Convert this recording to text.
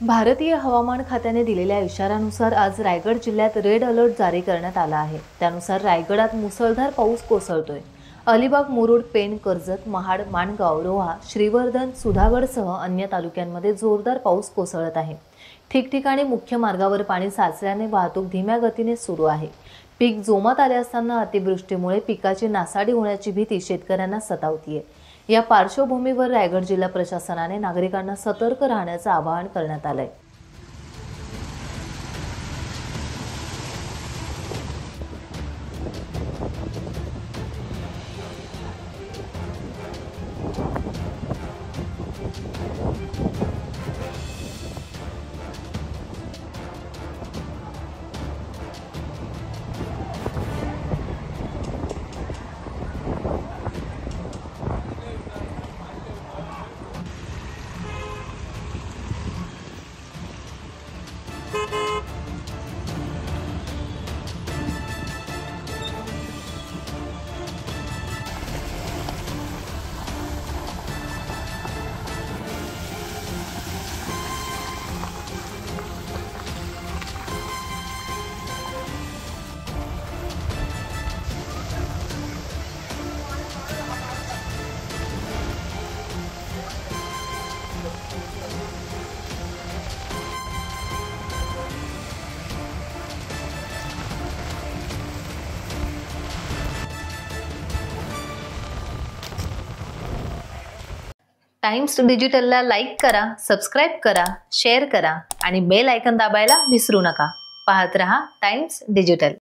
भारतीय हवामान खात्याने दिलेल्या इशाऱ्यानुसार आज रायगड जिल्ह्यात रेड अलर्ट जारी करण्यात आला आहे। त्यानुसार रायगडात मुसळधार पाऊस कोसळतोय। अलिबाग, मुरुड, पेण, कर्जत, महाड, माणगाव, रोहा, श्रीवर्धन, सुधागडसह अन्य तालुक्यांमध्ये जोरदार पाऊस कोसळत आहे। ठिकठिकाणी मुख्य मार्गावर पाणी साचल्याने वाहतूक धीम्या गतीने सुरू आहे। पीक जोमात आले असताना अतिवृष्टीमुळे पिकाची नासाडी होण्याची भीती शेतकऱ्यांना सतावतीये। या पार्श्वभूमीवर रायगड जिल्हा प्रशासनाने नागरिकांना सतर्क राहण्याचे आवाहन करण्यात आले आहे। टाइम्स डिजिटलला लाईक करा, सबस्क्राइब करा, शेअर करा आणि बेल आयकॉन दाबायला विसरू नका। पाहत रहा टाइम्स डिजिटल।